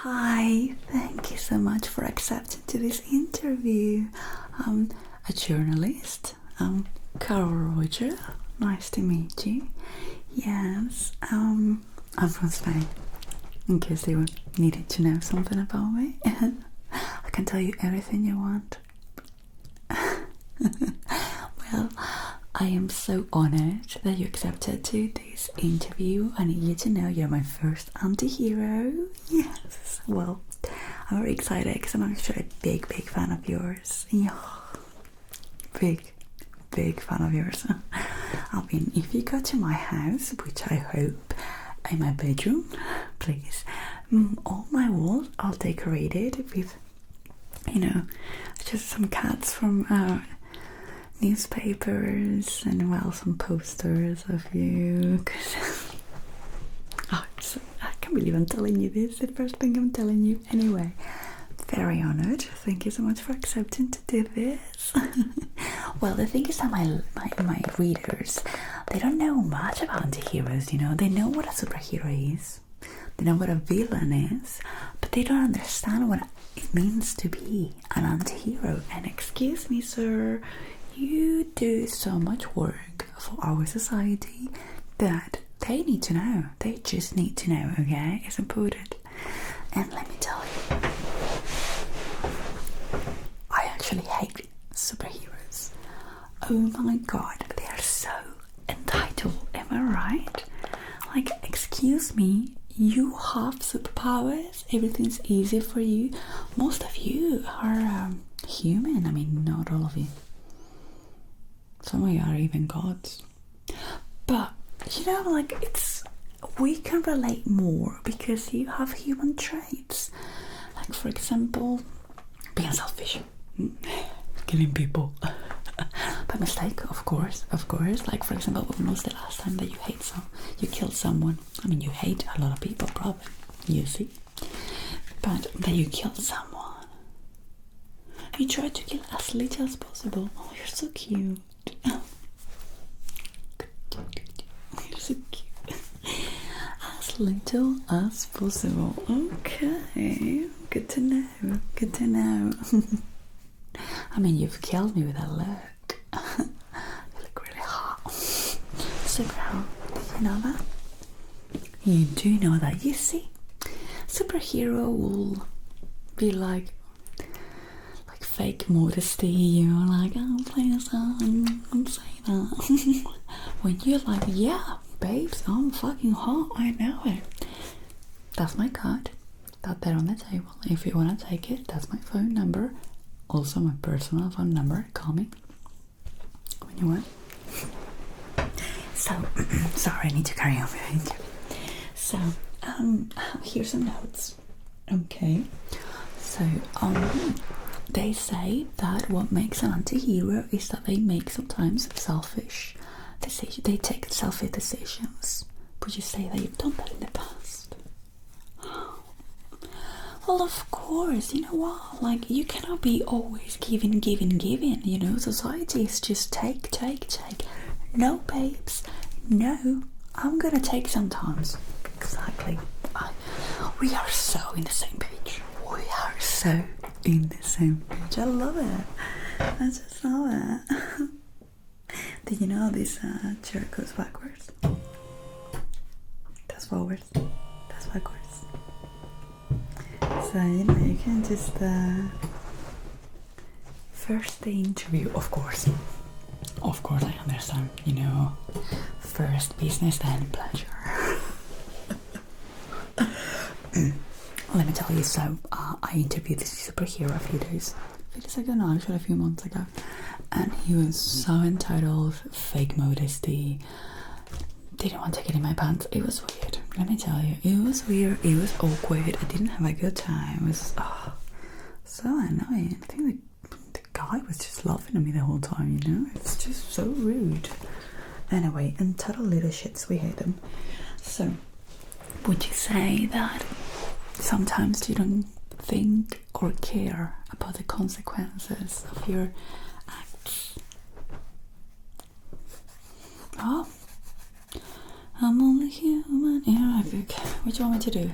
Hi, thank you so much for accepting to this interview. I'm a journalist. I'm Carol Roger. Nice to meet you. Yes, I'm from Spain. In case you needed to know something about me, I can tell you everything you want. Well, I am so honored that you accepted to this interview. I need you to know you're my first anti-hero. Yes, well, I'm very excited because I'm actually a big fan of yours. Yeah, big fan of yours. I mean, if you go to my house, which I hope, in my bedroom, please, all my walls are decorated with, you know, just some cats from newspapers and, well, some posters of you. Oh, I can't believe I'm telling you this. The first thing I'm telling you. Anyway, very honored. Thank you so much for accepting to do this. Well, the thing is that my readers, they don't know much about anti-heroes, you know. They know what a superhero is. They know what a villain is, but they don't understand what it means to be an anti-hero. And excuse me, sir, you do so much work for our society that they need to know. They just need to know, okay? It's important. And let me tell you, I actually hate superheroes. Oh my god, they are so entitled, am I right? Like, excuse me, you have superpowers, everything's easy for you. Most of you are human. I mean, not all of you. Some of you are even gods. But, you know, like, we can relate more because you have human traits. Like, for example, being selfish, killing people. By mistake, of course. Like, for example, when was the last time that you killed someone? I mean, you hate a lot of people, probably, you see. But that you killed someone. You try to kill as little as possible. Oh, you're so cute. You're so cute. As little as possible. Okay, good to know. I mean, you've killed me with a look. You look really hot. Super hot. Did you know that? You do know that. You see, superhero will be like fake modesty, you know, like, oh, please, I'm saying that. When you're like, yeah, babes, I'm fucking hot, I know it. That's my card. Got that on the table. If you want to take it, that's my phone number. Also my personal phone number. Call me when you want. So, sorry, I need to carry on with it. So, here's some notes. Okay. So, they say that what makes an anti-hero is that they make sometimes selfish decisions. They take selfish decisions. Would you say that you've done that in the past? Well, of course. You know what? Like, you cannot be always giving. You know, society is just take. No, babes. No, I'm gonna take sometimes. Exactly. We are so in the same page. We are so in the same page. I love it. I just love it. Do you know this chair goes backwards? That's forwards. That's backwards. So, you know, you can just first the interview, of course I understand, you know, first business then pleasure. Let me tell you, so I interviewed this superhero a few days ago, no, actually a few months ago, and he was so entitled, fake modesty, didn't want to get in my pants. It was weird, let me tell you. It was weird, it was awkward, I didn't have a good time. It was so annoying. I think the guy was just laughing at me the whole time, you know. It's just so rude. Anyway, entitled little shits, we hate them. So, would you say that sometimes you don't think or care about the consequences of your acts? Oh, I'm only human. Yeah, okay. What do you want me to do?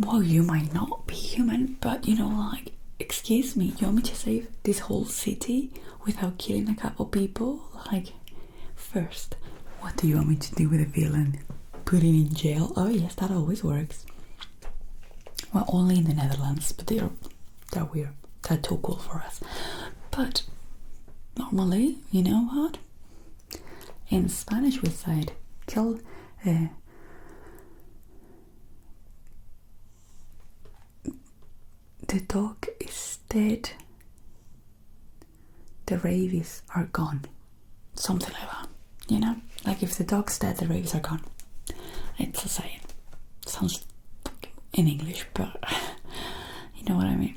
well, you might not be human, but you know, like, excuse me, you want me to save this whole city without killing a couple people? Like, first, what do you want me to do with a villain? Put him in jail? Oh yes, that always works. Well, only in the Netherlands, but they're weird. They're too cool for us. But normally, you know what? In Spanish we said, kill the dog is dead, the rabies are gone. Something like that, you know? Like, if the dog's dead, the rabies are gone. It's a saying. Sounds in English, but you know what I mean.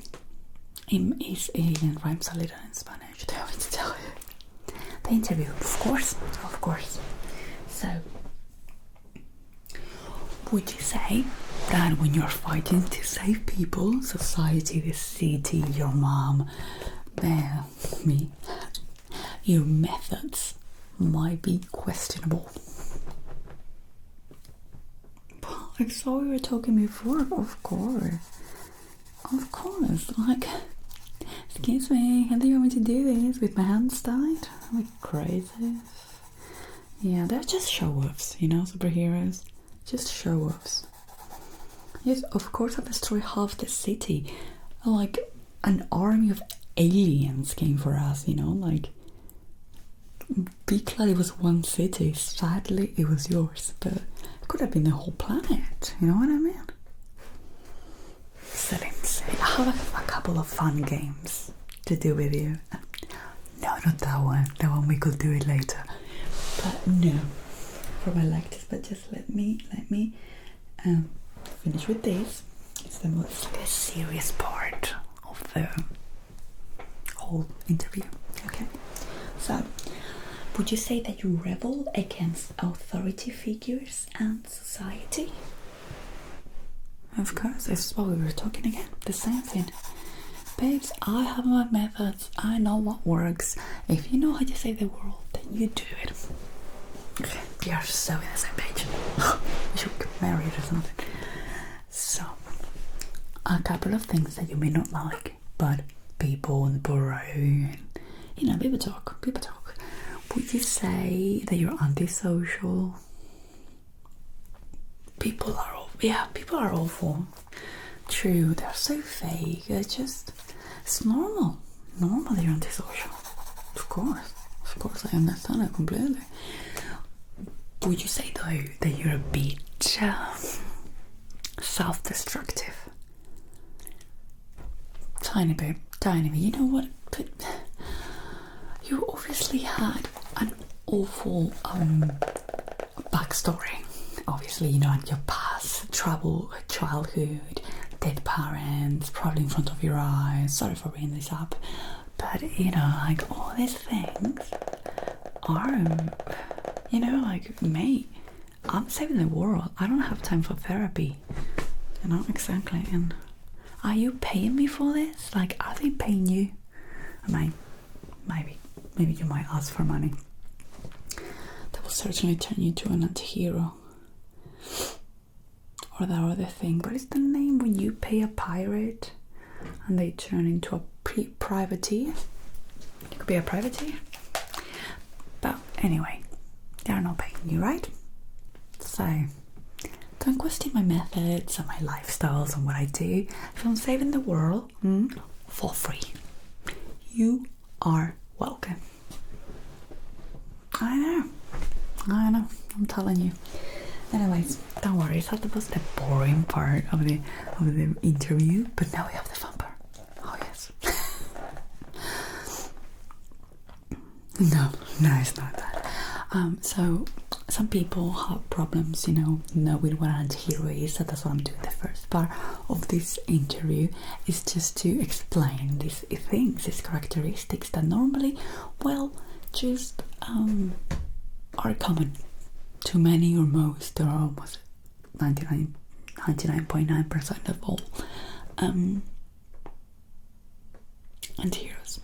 It even rhymes a little in Spanish. Do you want me to tell you? The interview, of course. So, would you say that when you're fighting to save people, society, the city, your mom, me, your methods might be questionable? I saw we were talking before. Of course, like, excuse me, how do you want me to do this with my hands tied? I'm like crazy. Yeah, they're just show-offs, you know, superheroes, just show-offs. Yes, of course I destroyed half the city. Like, an army of aliens came for us, you know, like, be glad it was one city. Sadly, it was yours, but it could have been the whole planet, you know what I mean? Silly. I have a couple of fun games to do with you. No, not that one. That one we could do it later. But no, for my lectures. But just let me finish with this. It's the most serious part of the whole interview. Okay. So, would you say that you rebel against authority figures and society? Of course, this is what we were talking again. The same thing. Babes, I have my methods. I know what works. If you know how to save the world, then you do it. Okay, we are so in the same page. We should get married or something. So, a couple of things that you may not like, but people in the borough, and, you know, people talk. Would you say that you're antisocial? People are awful. True, they're so fake. It's normal. Normal they're antisocial. Of course, I understand it completely. Would you say though that you're a bit self-destructive? Tiny bit. You know what? But you obviously had an awful backstory. Obviously, you know, your past, trouble, childhood, dead parents, probably in front of your eyes. Sorry for bringing this up, but you know, like, all these things are, you know, like, me. I'm saving the world. I don't have time for therapy. You know, exactly. And are you paying me for this? Like, are they paying you? Maybe you might ask for money. That will certainly turn you to an antihero. Or that other thing. What is the name when you pay a pirate and they turn into a privateer? It could be a privateer. But anyway, they're not paying you, right? So, don't question my methods and my lifestyles and what I do. If I'm saving the world, for free. You are welcome. I know, I'm telling you. Anyways, don't worry, that was the boring part of the interview, but now we have the fun part. Oh yes. No, it's not that. So some people have problems, you know, knowing what an antihero is, so that's what I'm doing. The first part of this interview is just to explain these things, these characteristics that normally, well, just are common to many or most, or almost 99.9% of all antiheroes.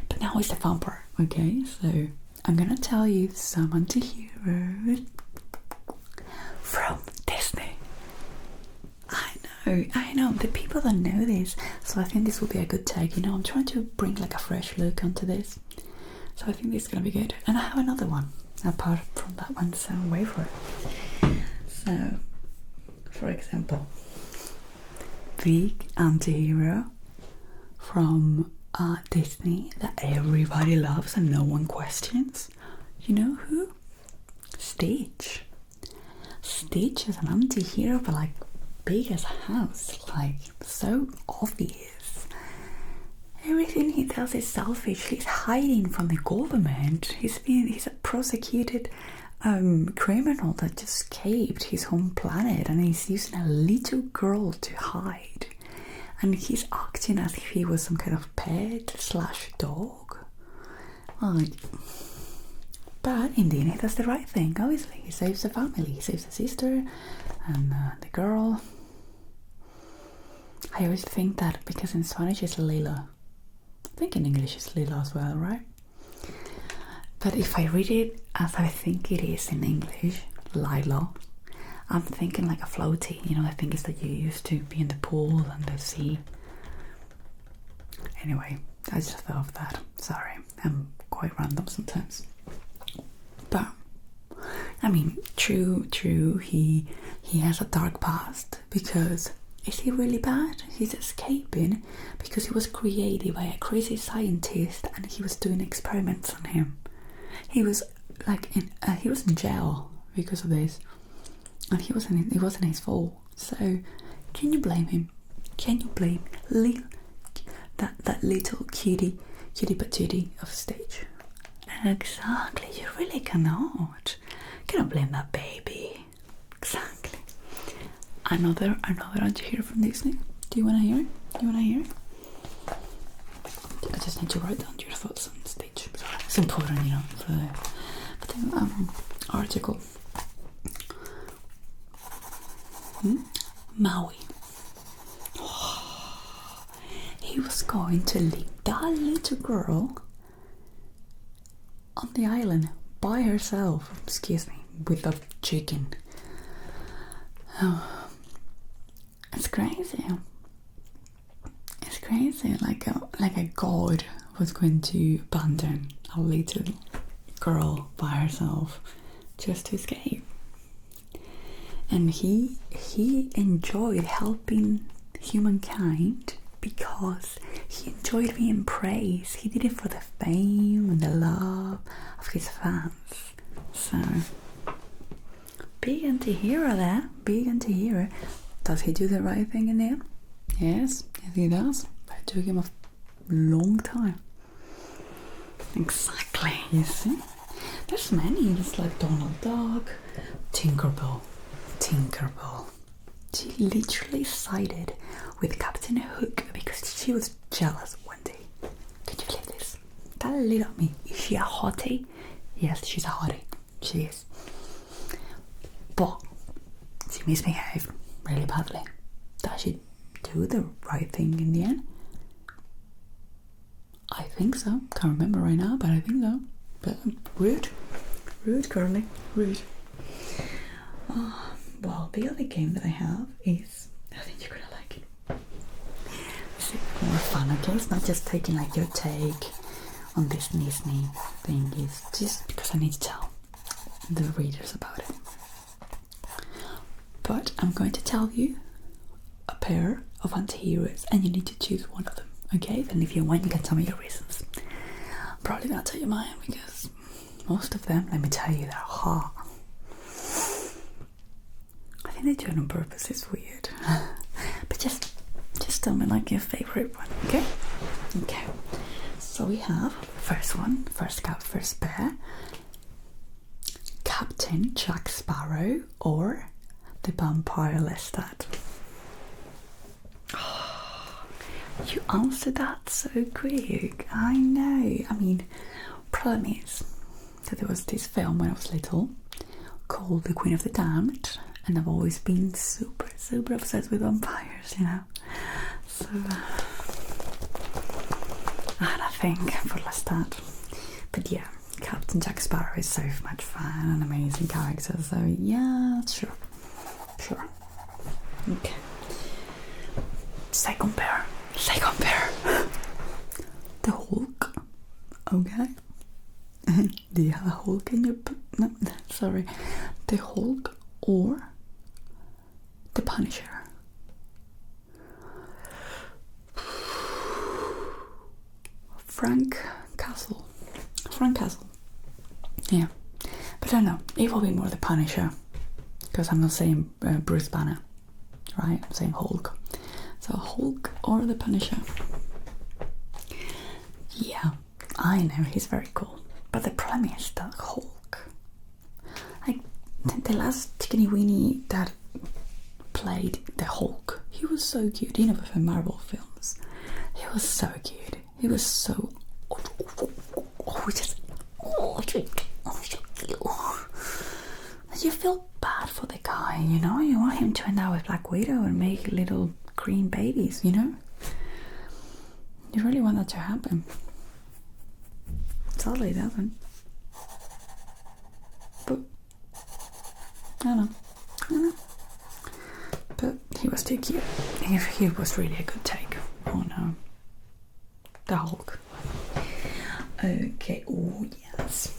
But now is the fun part, okay? So I'm gonna tell you some antiheroes from Disney. I know, I know, the people don't know this, so I think this will be a good take, you know. I'm trying to bring like a fresh look onto this, so I think this is gonna be good. And I have another one apart from that one, so wait for it. So, for example, big anti-hero from Disney that everybody loves and no one questions. You know who? Stitch. Stitch is an anti-hero, but like big as a house, like so obvious. Everything he does is selfish. He's hiding from the government. He's a prosecuted criminal that just escaped his home planet, and he's using a little girl to hide. And he's acting as if he was some kind of pet / dog. Like, but in the end, he does the right thing. Obviously, he saves the family. He saves the sister and the girl. I always think that because in Spanish it's Lila. I think in English it's Lila as well, right? But if I read it as I think it is in English, Lila, I'm thinking like a floaty, you know, the things that you used to be in the pool and the sea. Anyway, I just thought of that. Sorry, I'm quite random sometimes. But, I mean, true, he has a dark past, because is he really bad? He's escaping because he was created by a crazy scientist and he was doing experiments on him. He was like he was in jail because of this, and it wasn't his fault. So can you blame him? Can you blame that little cutie patootie of Stitch? Exactly, you really cannot. Cannot blame that baby. Exactly. Another anti-hero from Disney. Do you wanna hear it? I just need to write down your thoughts on Stitch. Sorry. It's important, you know, for the article. Maui. He was going to leave that little girl on the island by herself. Excuse me, with a chicken. Oh, it's crazy. It's crazy. Like a god was going to abandon a little girl by herself just to escape. And he enjoyed helping humankind because he enjoyed being praised. He did it for the fame and the love of his fans. So, big anti-hero there. Big anti-hero. Does he do the right thing in the end? Yes, he does. But it took him a long time. Exactly, you see? There's many. It's like Donald Duck, Tinkerbell. She literally sided with Captain Hook because she was jealous one day. Could you believe this? That little me. Is she a hottie? Yes, she's a hottie. She is. But she misbehaved really badly. Does she do the right thing in the end? I think so. Can't remember right now, but I think so. But rude, girly, rude. Well, the other game that I have is, I think you're gonna like it. It's more fun, okay? It's not just taking like your take on this Disney thing. It's just because I need to tell the readers about it. But I'm going to tell you a pair of anti-heroes and you need to choose one of them, okay? Then if you want, you can tell me your reasons. I'm probably gonna tell you mine because most of them, let me tell you, they're hot. I think they do it on purpose. It's weird. But just tell me like your favorite one, okay? Okay. So we have first pair. Captain Jack Sparrow or the Vampire Lestat. You answered that so quick. I know. I mean, problem is that there was this film when I was little called The Queen of the Damned, and I've always been super obsessed with vampires, you know. So, I had a thing for Lestat. But yeah, Captain Jack Sparrow is so much fun and amazing character. So yeah, sure. Okay. Second pair. The Hulk. Okay. Do you have a Hulk in your... No, sorry. The Hulk or the Punisher? Frank Castle. Yeah. But I don't know. It will be more the Punisher. Because I'm not saying Bruce Banner. Right? I'm saying Hulk. So Hulk or the Punisher. Yeah. I know. He's very cool. But the problem is the Hulk. Like, the last Chickeny Weenie that played the Hulk, he was so cute. You know, with the Marvel films. He was so cute. He was so... You feel bad for the guy, you know? You want him to end up with Black Widow and make little green babies, you know? You really want that to happen. Sadly, it doesn't. But, I don't know. But he was too cute. He was really a good take. Oh no. The Hulk. Okay, oh yes.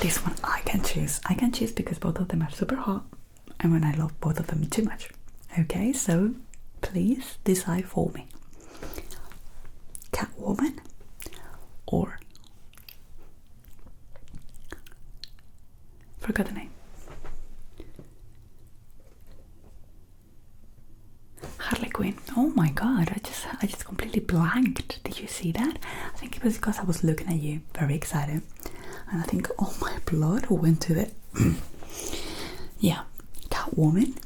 This one I can choose. I can choose because both of them are super hot and when I love both of them too much. Okay, so please decide for me. Catwoman or... Forgot the name. Harley Quinn. Oh my god, I just completely blanked. Did you see that? I think it was because I was looking at you, very excited. And I think all my blood went to the... Yeah, Catwoman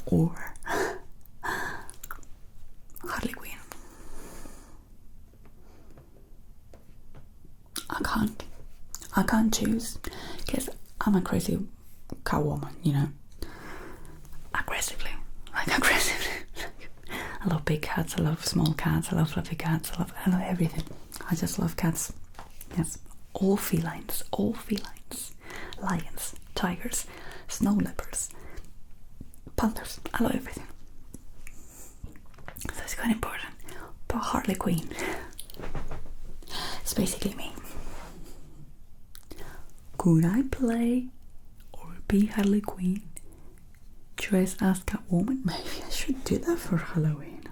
or Harley Quinn. I can't choose because I'm a crazy Catwoman, you know. Aggressively. I love big cats, I love small cats, I love fluffy cats, I love everything. I just love cats. Yes. All felines. Lions, tigers, snow leopards, panthers. I love everything. So it's quite important. But Harley Quinn, it's basically me. Could I play or be Harley Quinn dressed as Catwoman? Maybe I should do that for Halloween.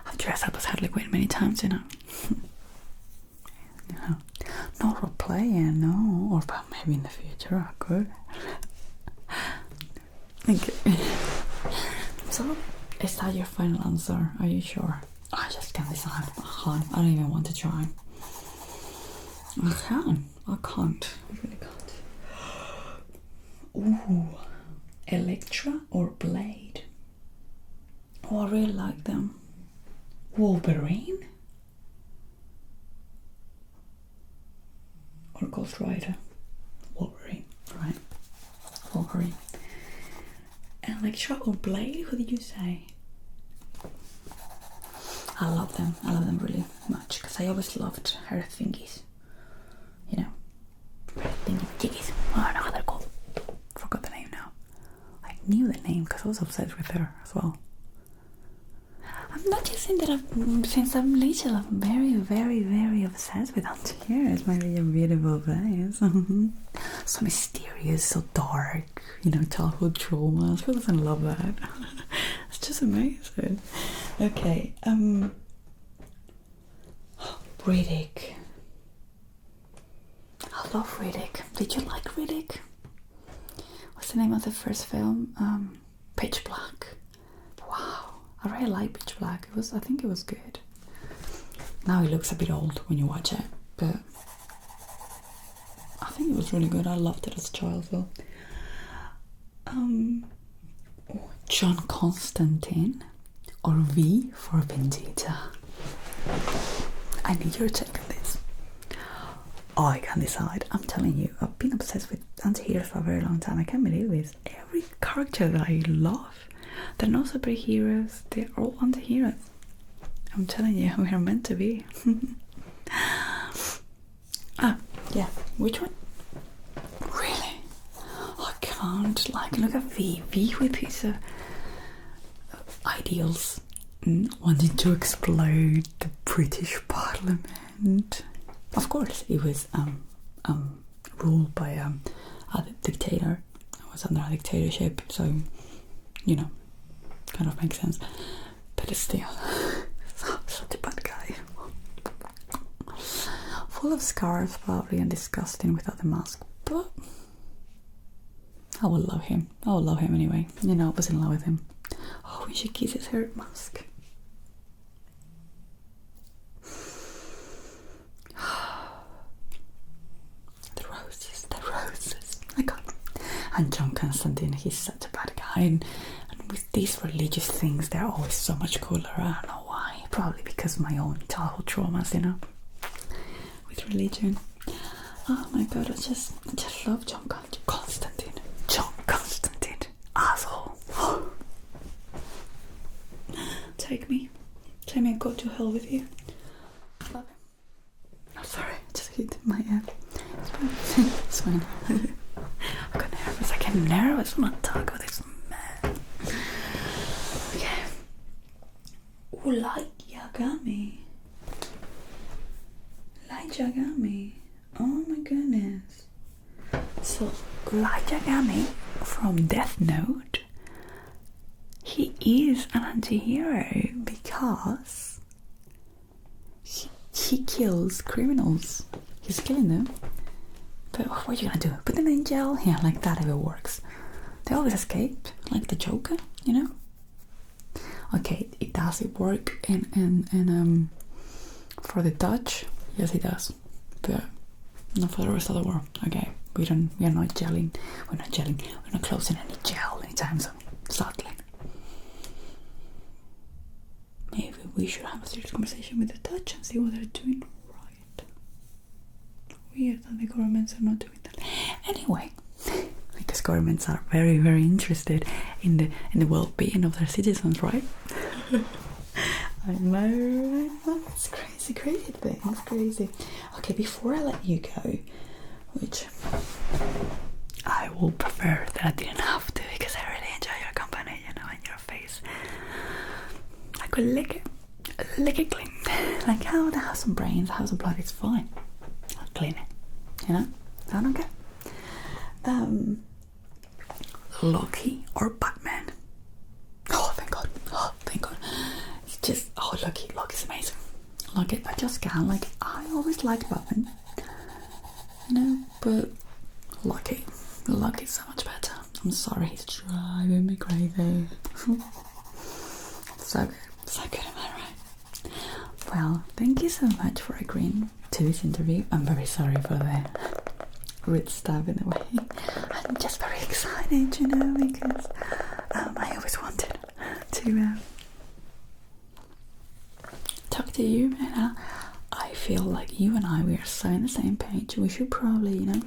I've dressed up as Harley Quinn many times, you know. No roleplay, no, or but maybe in the future I could. Okay. So, is that your final answer? Are you sure? I just can't decide. I don't even want to try. I can't. I really can't. Ooh, Electra or Blade? Oh, I really like them. Wolverine? Or Ghost Rider? Wolverine, right? Wolverine. Electra or Blade? What did you say? I love them really much because I always loved her thingies. You know, her thingy-jiggies. I don't know how they're called. Forgot the name now. I knew the name because I was obsessed with her as well. I'm noticing that since I'm little, I'm very, very, very obsessed with Antihero. Maybe a beautiful place. So mysterious, so dark, you know, childhood traumas. Who doesn't love that? It's just amazing. Okay, Riddick. I love Riddick. Did you like Riddick? What's the name of the first film? Pitch Black. Wow. I really like Pitch Black. I think it was good. Now it looks a bit old when you watch it, but I think it was really good. I loved it as a child as well. John Constantine or V for Vendetta? I need your take on this. I can decide. I'm telling you, I've been obsessed with anti-heroes for a very long time. I can't believe this. Every character that I love, they're not superheroes, they're all anti-heroes. I'm telling you, we are meant to be. Yeah, which one? Really? I can't, look at V with his ideals, wanting to explode the British Parliament. Of course, it was ruled by a dictator. It was under a dictatorship, so you know, kind of makes sense. But it's still such a bad guy, full of scars probably, and disgusting without the mask. But I would love him. I would love him anyway. You know, I was in love with him. Oh, when she kisses her mask. The roses. I got. And John Constantine, he's such a bad guy. And with these religious things, they're always so much cooler. I don't know why. Probably because of my own childhood traumas, you know, with religion. Oh my god, I just love John Constantine. John Constantine, asshole. Take me and go to hell with you. Love him. Oh, sorry, I just hit my head. It's fine. I got nervous. I get nervous when I talk with this man. Okay. Oh, light Yagami. Light Yagami. Oh my goodness. So, Light Yagami from Death Note, he is an anti-hero because he kills criminals. He's killing them. But what are you gonna do? Put them in jail? Yeah, like that ever works. They always escape, like the Joker, you know? Okay, it does it work in for the Dutch? Yes, it does. But not for the rest of the world. Okay, we are not gelling. We're not closing any jail anytime soon. Sadly. Maybe we should have a serious conversation with the Dutch and see what they're doing right. Weird that the governments are not doing that. Anyway, because governments are very, very interested in the well-being of their citizens, right? I know. It's crazy thing. It's crazy. Okay, before I let you go, which I will prefer that I didn't have to, because I really enjoy your company, you know, and your face. I could lick it clean. Like, how the house and brains, house and blood, it's fine. I'll clean it, you know? I don't care. Loki or Batman? Oh, thank God. Oh, thank God. It's just, oh, Loki's amazing. Loki, I just can't, like, I always liked Batman, you know, but Loki's so much better. I'm sorry, he's driving me crazy. So good, am I right? Well, thank you so much for agreeing to this interview. I'm very sorry for the rude stuff in the way. I'm just very excited, you know, because I always wanted to talk to you, and I feel like you and we are so on the same page. We should probably, you know,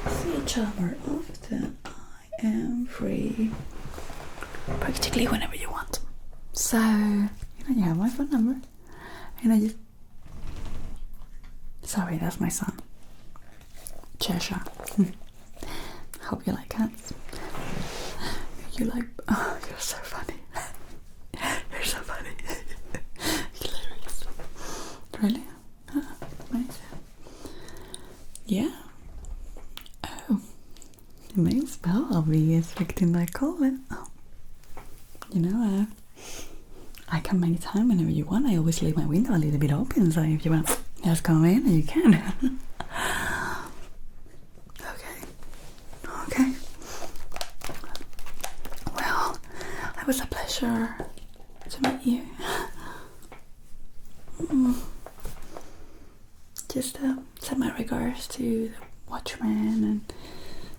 see each other more often. I am free practically whenever you want. So, you know, you have my phone number, and I just... Sorry, that's my son. Cheshire. Hope you like cats. You like... Oh, you're so funny. You're so funny. Hilarious. Really? Oh, amazing. Yeah. Oh. It means well, I'll be expecting that call then. Oh. You know, I can make time whenever you want. I always leave my window a little bit open, so if you want to just come in, you can. Okay. Well, it was a pleasure to meet you. Just send my regards to the Watchmen, and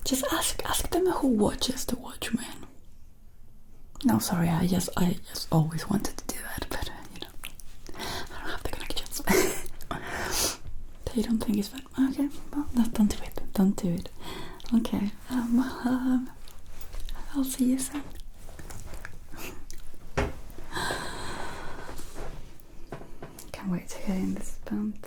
just ask them who watches the Watchmen. No, sorry, I just always wanted to do that, but you know, I don't have the connections. You don't think it's fun? Okay, well, don't do it. Don't do it. Okay, I'll see you soon. Can't wait to get in this band.